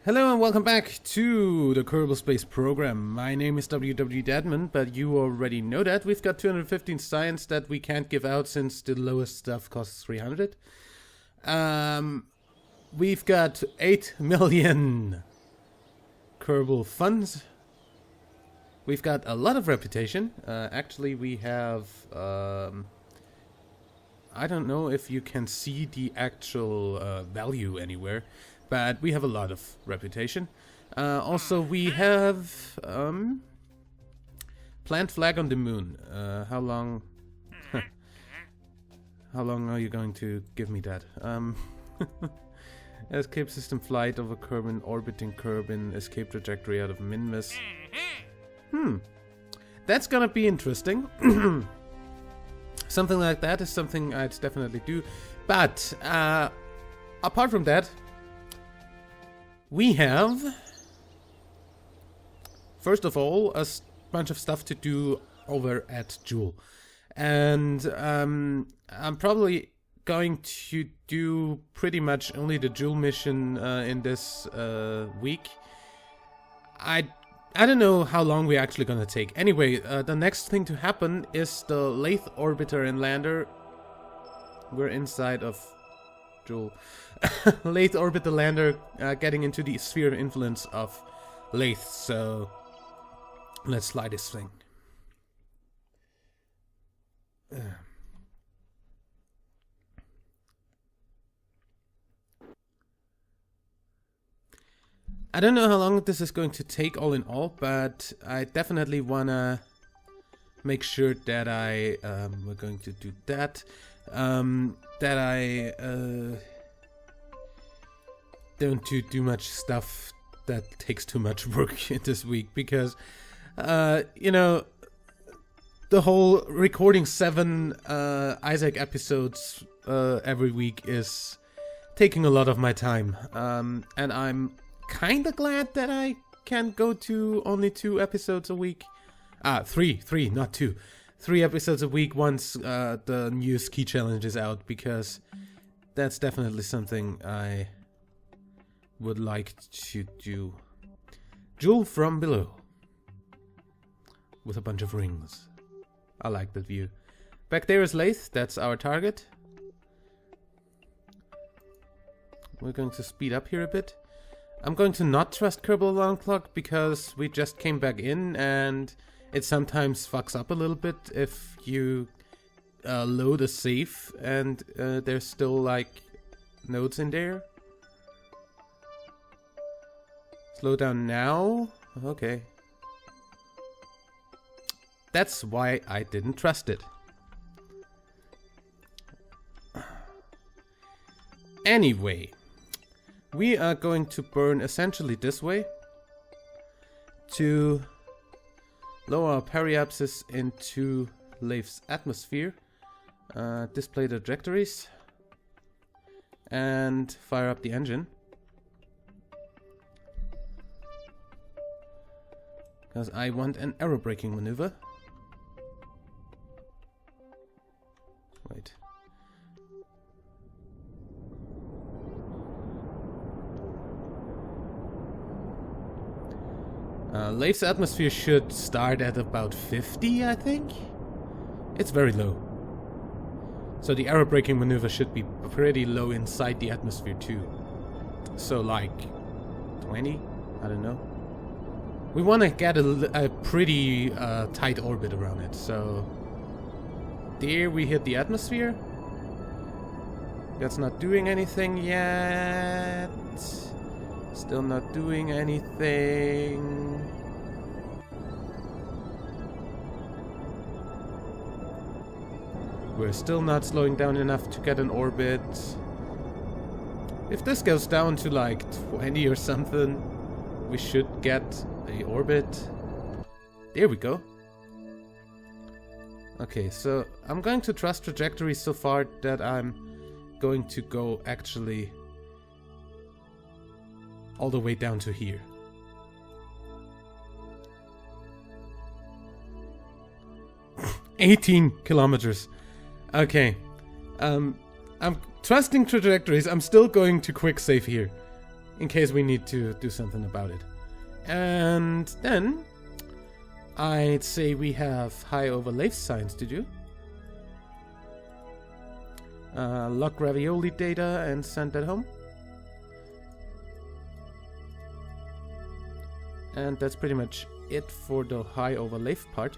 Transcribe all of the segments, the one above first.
Hello and welcome back to the Kerbal Space program. My name is WWEdeadman, but you already know that. We've got 215 science that we can't give out since the lowest stuff costs 300. We've got 8 million Kerbal funds. We've got a lot of reputation. Actually, we have... I don't know if you can see the actual value anywhere. But we have a lot of reputation. Also, we have plant flag on the moon. How long? How long are you going to give me that? Escape system flight over Kerbin, orbiting Kerbin, escape trajectory out of Minmus. That's gonna be interesting. Something like that is something I'd definitely do. But apart from that. We have, first of all, a bunch of stuff to do over at Jewel. And I'm probably going to do pretty much only the Jewel mission in this week. I don't know how long we're actually going to take. Anyway, the next thing to happen is the Laythe orbiter and lander. We're inside of Jewel. Laythe orbiter lander getting into the sphere of influence of Laythe, so let's slide this thing. I don't know how long this is going to take all in all, but I definitely wanna make sure that we're going to do that, that I don't do too much stuff that takes too much work this week, because you know, the whole recording 7 Isaac episodes every week is taking a lot of my time, and I'm kinda glad that I can go to only 2 episodes a week. 3, not 2. 3 episodes a week once the new ski challenge is out, because that's definitely something I would like to do. Jewel from below. With a bunch of rings. I like that view. Back there is Laythe, that's our target. We're going to speed up here a bit. I'm going to not trust Kerbal Alarm Clock because we just came back in and it sometimes fucks up a little bit if you load a save and there's still like nodes in there. Slow down now? Okay. That's why I didn't trust it. Anyway, we are going to burn essentially this way to lower our periapsis into Laythe's atmosphere, display the trajectories, and fire up the engine. Because I want an aerobraking maneuver. Wait. Laythe's atmosphere should start at about 50, I think? It's very low. So the aerobraking maneuver should be pretty low inside the atmosphere too. So like 20? I don't know. We want to get a pretty tight orbit around it, so there we hit the atmosphere. That's not doing anything yet. Still not doing anything. We're still not slowing down enough to get an orbit. If this goes down to like 20 or something, we should get a orbit. There we go. Okay, so I'm going to trust trajectory so far that I'm going to go actually all the way down to here. $18 kilometers. Okay. I'm trusting trajectories. I'm still going to quick save here. in case we need to do something about it. And then I'd say we have high over Laythe science to do. Log ravioli data and send that home. And that's pretty much it for the high over Laythe part.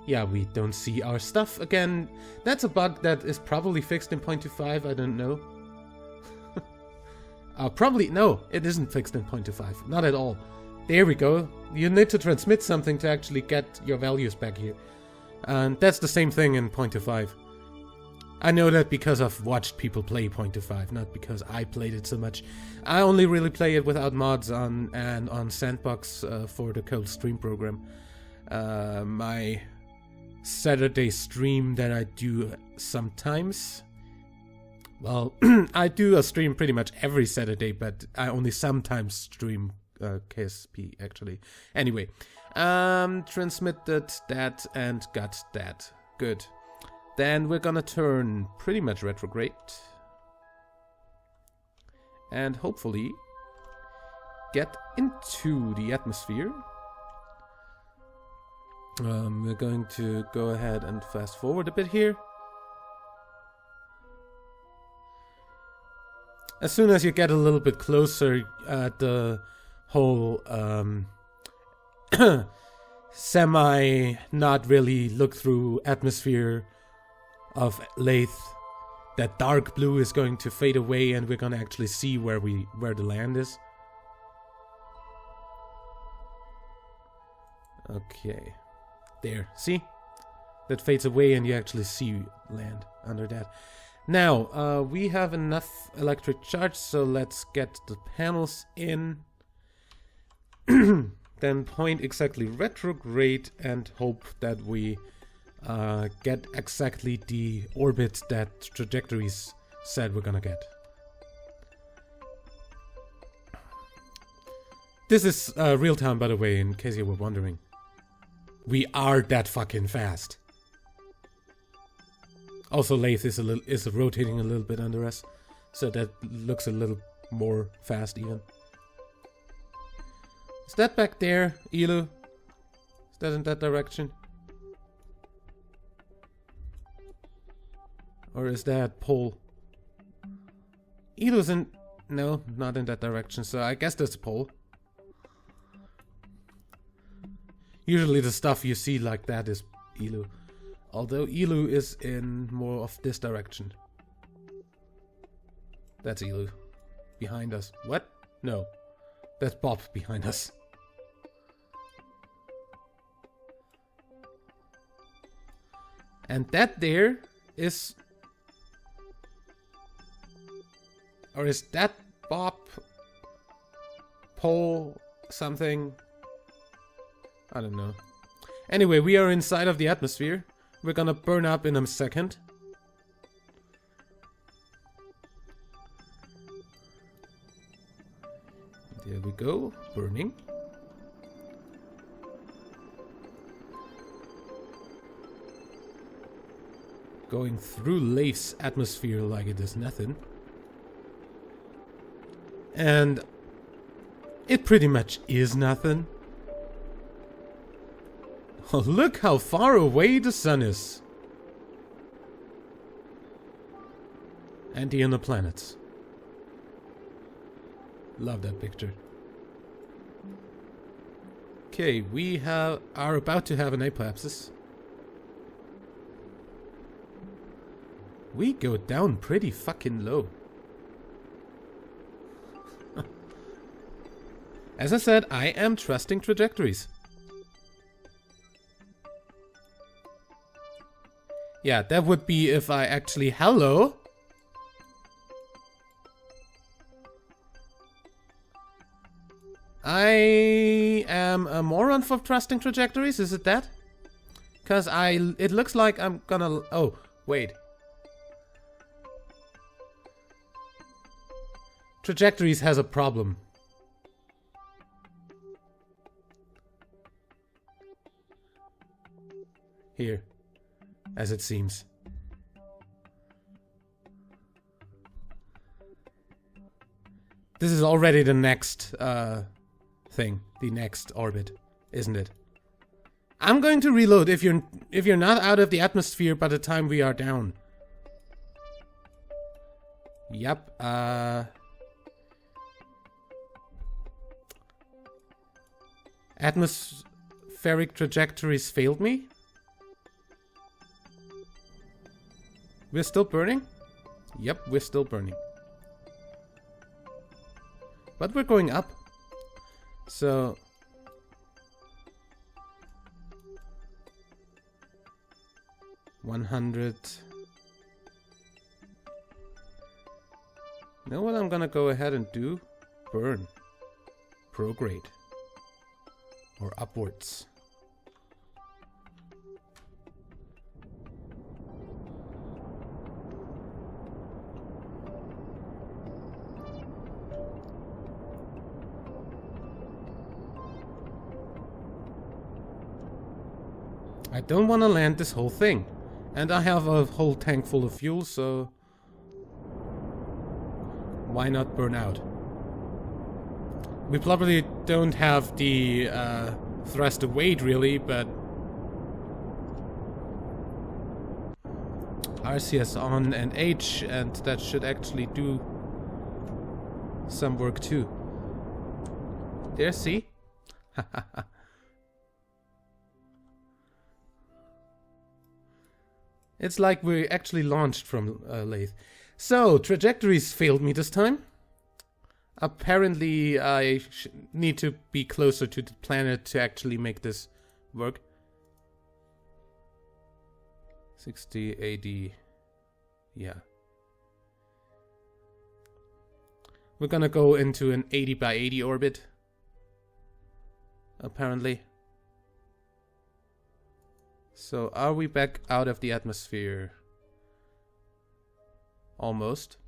Yeah, we don't see our stuff again. That's a bug that is probably fixed in 0.25, I don't know. Probably, no, it isn't fixed in 0.25, not at all. There we go. You need to transmit something to actually get your values back here. And that's the same thing in 0.25. I know that because I've watched people play 0.25, not because I played it so much. I only really play it without mods on Sandbox for the Cold Stream program. My Saturday stream that I do sometimes. Well, I do a stream pretty much every Saturday, but I only sometimes stream KSP actually. Anyway, transmitted that and got that. Good. Then we're gonna turn pretty much retrograde. And hopefully get into the atmosphere. We're going to go ahead and fast forward a bit here. As soon as you get a little bit closer, the whole semi not really look through atmosphere of Laythe, that dark blue is going to fade away and we're gonna actually see where the land is. Okay. There, see? That fades away and you actually see land under that. Now, we have enough electric charge, so let's get the panels in. Then point exactly retrograde and hope that we get exactly the orbit that trajectories said we're gonna get. This is real time, by the way, in case you were wondering. We are that fucking fast. Also, Laythe is rotating a little bit under us, so that looks a little more fast even. Is that back there, Elu? Is that in that direction? Or is that pole? Elu's in... No, not in that direction, so I guess that's pole. Usually the stuff you see like that is Elu. Although Elu is in more of this direction. That's Elu. Behind us. What? No. That's Bob behind us. And that there is... Or is that Bob? Paul? Something? I don't know. Anyway, we are inside of the atmosphere. We're gonna burn up in a second. There we go. Burning. Going through Laythe's atmosphere like it is nothing. And it pretty much is nothing. Oh, look how far away the sun is. And the inner planets. Love that picture. Okay, we are about to have an apoapsis. We go down pretty fucking low. As I said, I am trusting trajectories. Yeah, that would be if I actually... Hello? I am a moron for trusting trajectories, is it that? Because it looks like I'm gonna... Oh, wait. Trajectories has a problem. Here. As it seems. This is already the next thing, the next orbit, isn't it? I'm going to reload if you're not out of the atmosphere by the time we are down. Yep. Atmospheric trajectories failed me. We're still burning? Yep, we're still burning. But we're going up. So... $100. You know what I'm gonna go ahead and do? Burn. Prograde. Or upwards. I don't want to land this whole thing. And I have a whole tank full of fuel, so... why not burn out? We probably don't have the thrust of weight really, but... RCS on and H, and that should actually do some work too. There, see? It's like we actually launched from Laythe. So, trajectories failed me this time. Apparently, I need to be closer to the planet to actually make this work. 60, 80... yeah. We're gonna go into an 80 by 80 orbit. Apparently. So, are we back out of the atmosphere? Almost.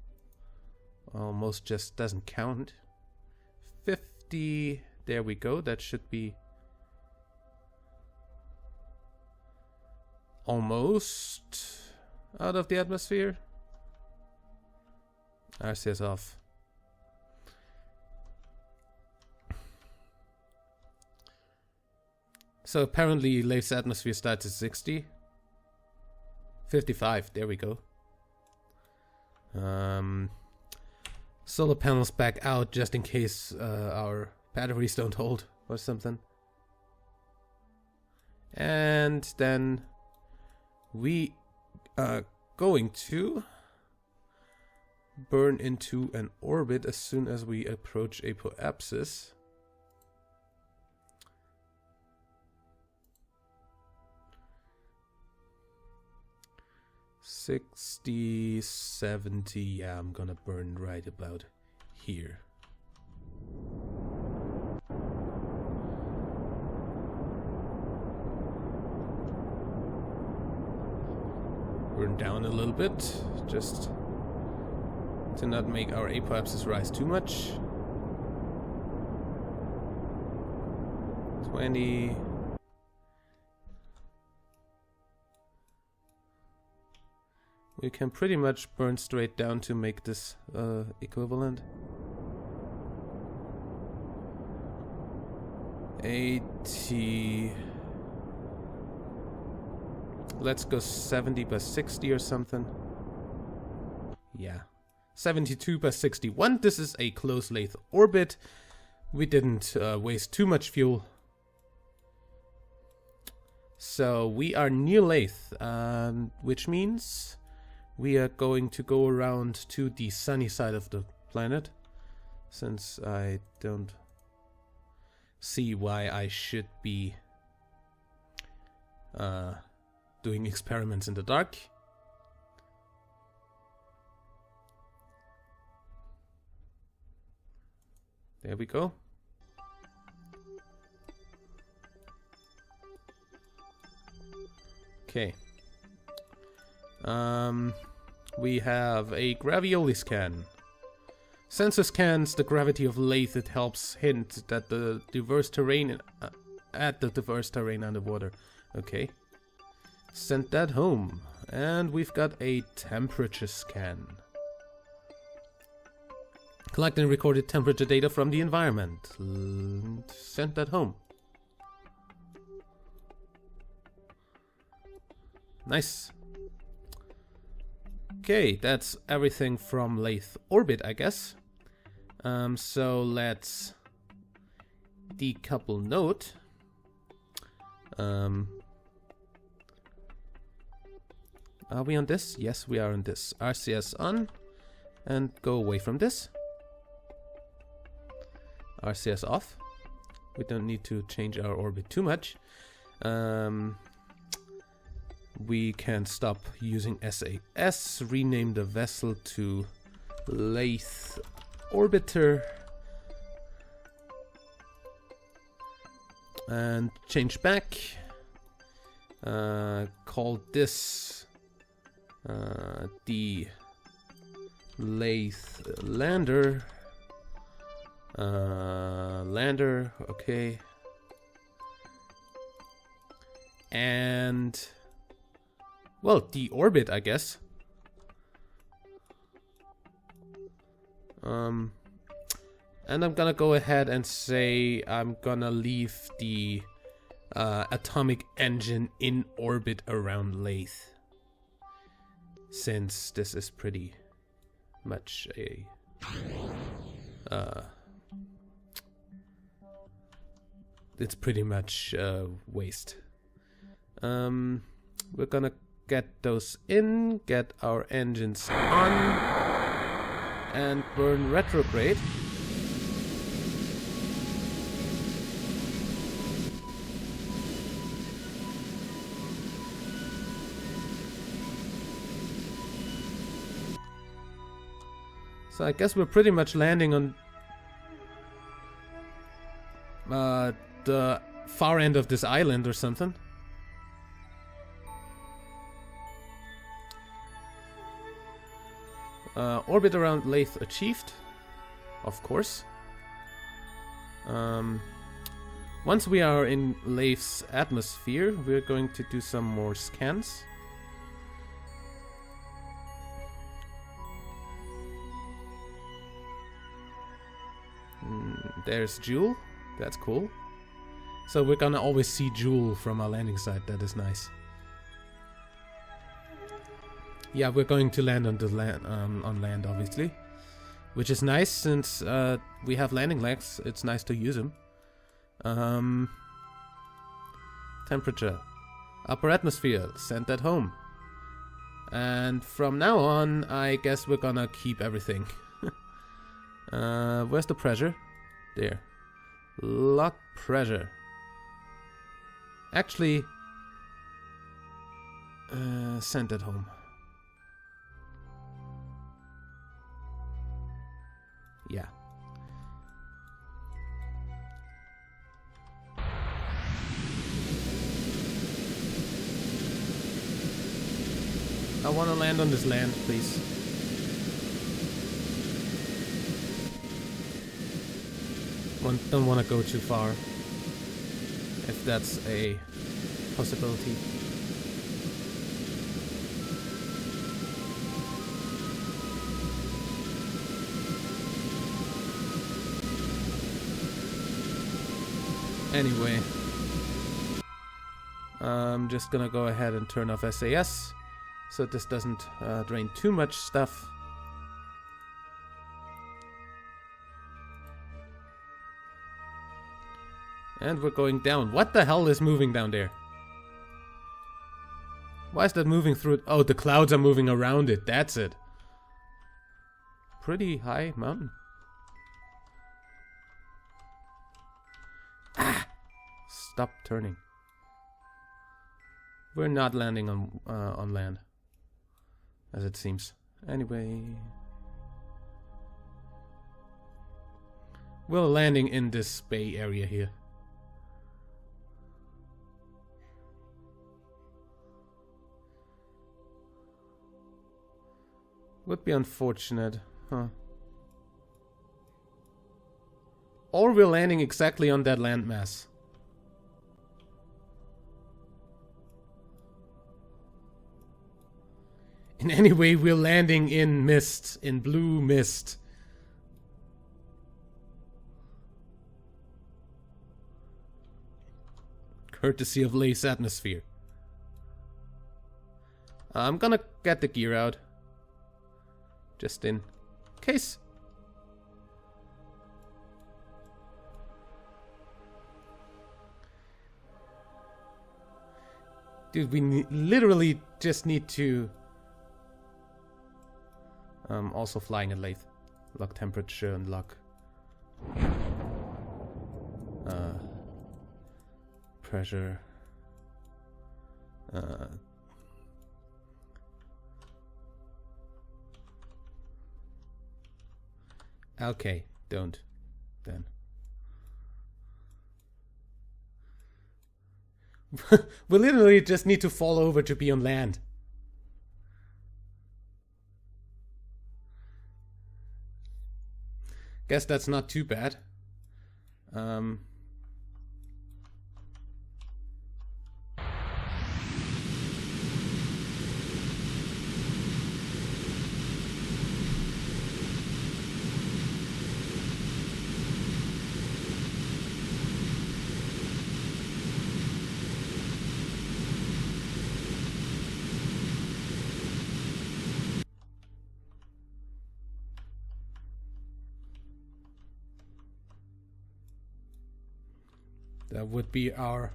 Almost just doesn't count. 50. There we go. That should be almost out of the atmosphere. RCS off. So apparently Laythe's atmosphere starts at 60. 55, there we go. Solar panels back out just in case our batteries don't hold or something. And then we are going to burn into an orbit as soon as we approach apoapsis. $60, $70, yeah, I'm gonna burn right about here. Burn down a little bit, just to not make our apoapsis rise too much. 20. We can pretty much burn straight down to make this equivalent. 80. Let's go 70 by 60 or something. Yeah. 72 by 61. This is a close Laythe orbit. We didn't waste too much fuel. So we are near Laythe, which means we are going to go around to the sunny side of the planet, since I don't see why I should be doing experiments in the dark. There we go. Okay. We have a gravioli scan. Sensor scans the gravity of Laythe. It helps hint that the diverse terrain at the diverse terrain underwater. Okay. Send that home. And we've got a temperature scan. Collect and recorded temperature data from the environment. Send that home. Nice. Okay, that's everything from Laythe orbit, I guess. So let's decouple node. Are we on this? Yes, we are on this. RCS on. And go away from this. RCS off. We don't need to change our orbit too much. We can stop using SAS. Rename the vessel to Laythe Orbiter. And change back. Call this the Laythe Lander. Lander, okay. And well, deorbit, I guess. And I'm gonna go ahead and say I'm gonna leave the atomic engine in orbit around Laythe, since this is pretty much a it's pretty much waste. We're gonna get those in, get our engines on, and burn retrograde. So I guess we're pretty much landing on the far end of this island or something. Orbit around Laythe achieved, of course. Once we are in Laythe's atmosphere, we're going to do some more scans. There's Jewel. That's cool. So we're gonna always see Jewel from our landing site. That is nice. Yeah, we're going to land on the on land, obviously, which is nice since we have landing legs. It's nice to use them. Temperature, upper atmosphere. Send that home. And from now on, I guess we're gonna keep everything. Where's the pressure? There. Lock pressure. Actually, send that home. Yeah. I want to land on this land, please. Don't want to go too far, if that's a possibility. Anyway, I'm just gonna go ahead and turn off SAS, so this doesn't drain too much stuff. And we're going down. What the hell is moving down there? Why is that moving through it? Oh, the clouds are moving around it. That's it. Pretty high mountain. Ah! Stop turning. We're not landing on land, as it seems. Anyway, we're landing in this bay area here. Would be unfortunate, huh? Or we're landing exactly on that landmass. In any way, we're landing in mist, in blue mist. courtesy of Laythe's atmosphere. I'm gonna get the gear out. Just in case. Dude, we literally just need to... also flying at Laythe. Lock temperature and lock... pressure. Okay, don't. Then. We literally just need to fall over to be on land. Guess that's not too bad. That would be our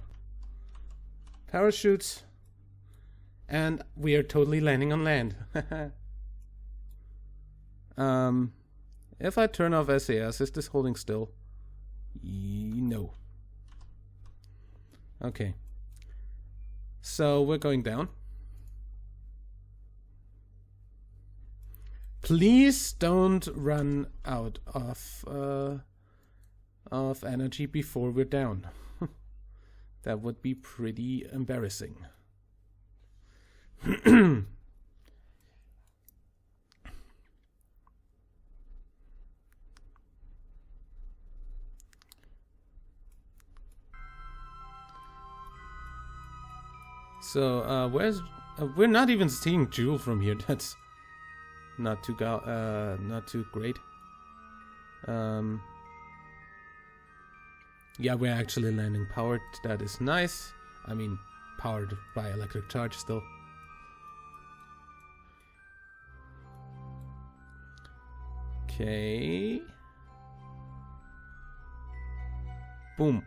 parachutes. And we are totally landing on land. If I turn off SAS, is this holding still? No. Okay. So we're going down. Please don't run out of energy before we're down. That would be pretty embarrassing. So, where's... we're not even seeing Jewel from here. That's not too great. Yeah, we're actually landing powered. That is nice. I mean, powered by electric charge still. Okay. Boom.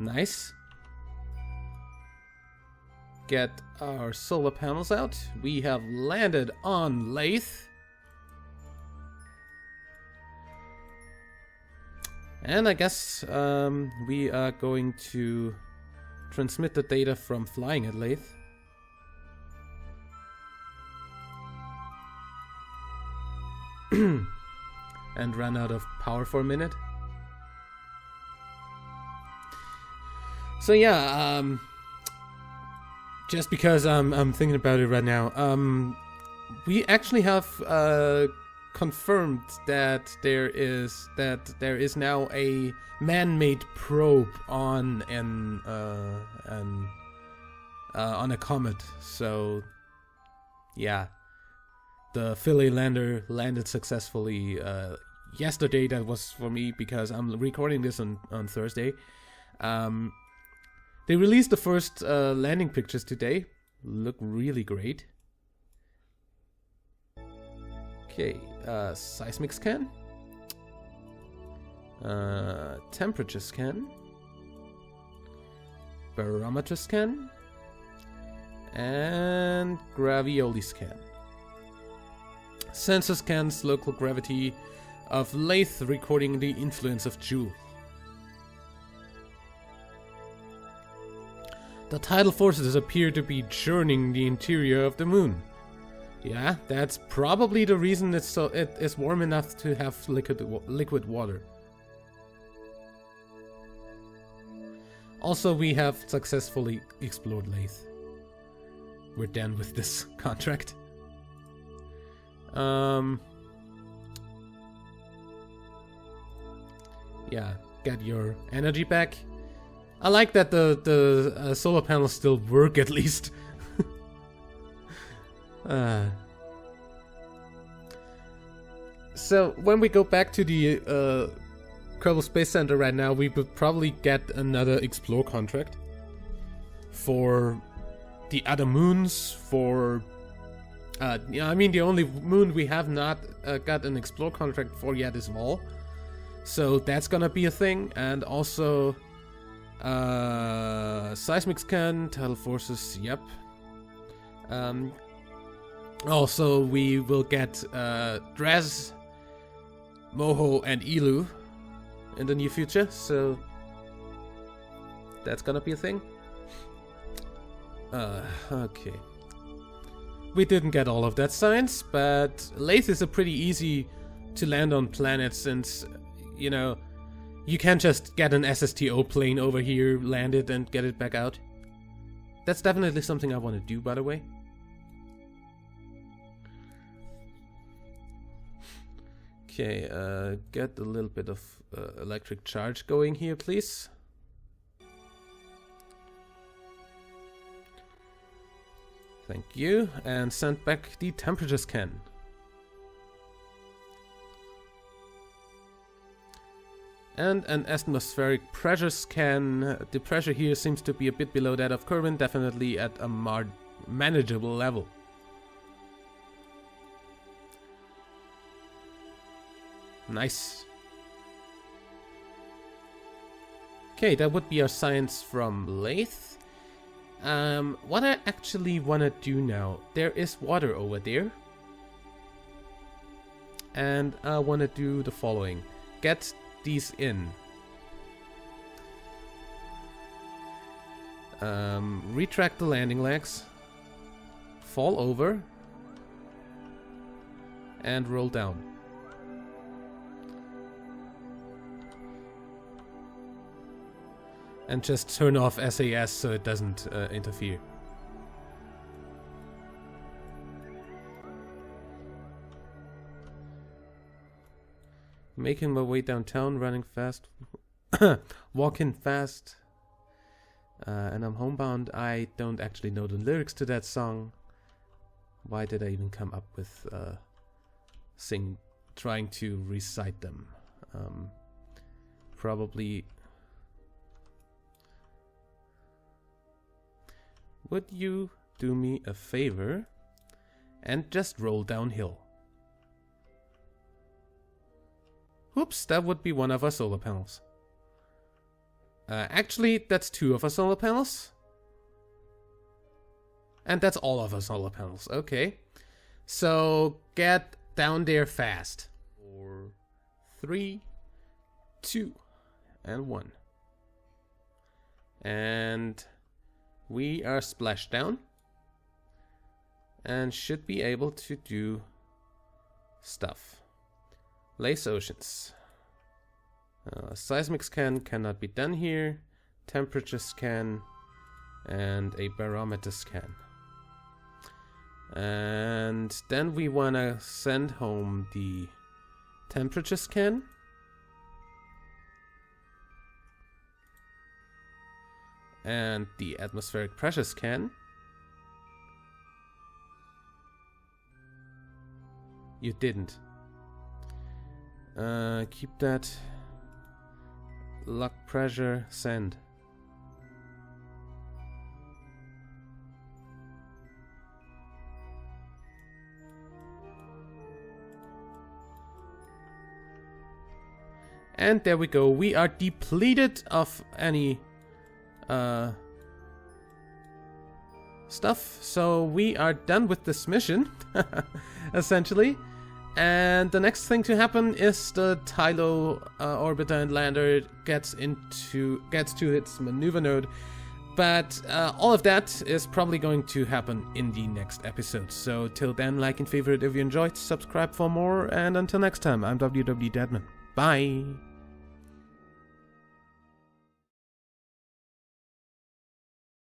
Nice. Get our solar panels out. We have landed on Laythe. And I guess we are going to transmit the data from flying at Laythe. And run out of power for a minute. So yeah, just because I'm thinking about it right now, we actually have confirmed that there is now a man-made probe on a comet. So yeah, the Philae lander landed successfully yesterday. That was for me because I'm recording this on Thursday. They released the first landing pictures today. Look really great. Okay, seismic scan, temperature scan, barometer scan, and gravioli scan. Sensor scans local gravity of Laythe, recording the influence of Jewel. The tidal forces appear to be churning the interior of the moon. Yeah, that's probably the reason it is warm enough to have liquid water. Also, we have successfully explored Laythe. We're done with this contract. Yeah, get your energy back. I like that the solar panels still work at least. So when we go back to the Kerbal Space Center right now, we would probably get another explore contract. for the other moons, for I mean, the only moon we have not got an explore contract for yet is Vol. So that's gonna be a thing. And also seismic scan, tidal forces, yep. Also we will get Dres, Moho and Elu in the near future, so that's gonna be a thing. Okay. We didn't get all of that science, but Laythe is a pretty easy to land on planet, since, you know, you can't just get an SSTO plane over here, land it, and get it back out. That's definitely something I want to do, by the way. Okay, get a little bit of electric charge going here, please. Thank you, and send back the temperature scan. And an atmospheric pressure scan. The pressure here seems to be a bit below that of Kerbal, definitely at a manageable level. Nice. Okay, that would be our science from Laythe. What I actually want to do now, there is water over there. And I want to do the following. Get these in. Retract the landing legs. Fall over. And roll down. And just turn off SAS so it doesn't interfere. Making my way downtown, running fast, walking fast, and I'm homebound. I don't actually know the lyrics to that song. Why did I even come up with trying to recite them? Probably. Would you do me a favor and just roll downhill? Oops, that would be one of our solar panels. Actually, that's two of our solar panels. And that's all of our solar panels. Okay. So, get down there fast. 4, 3, 2, and 1. And we are splashed down. And should be able to do stuff. Laythe Oceans. Seismic scan cannot be done here. Temperature scan. And a barometer scan. And then we want to send home the temperature scan. And the atmospheric pressure scan. You didn't. Keep that. Lock pressure, send. And there we go. We are depleted of any stuff. So we are done with this mission, essentially. And the next thing to happen is the Tylo orbiter and lander gets to its maneuver node. But all of that is probably going to happen in the next episode. So till then, like and favorite if you enjoyed, subscribe for more, and until next time, I'm WWEdeadman. Bye!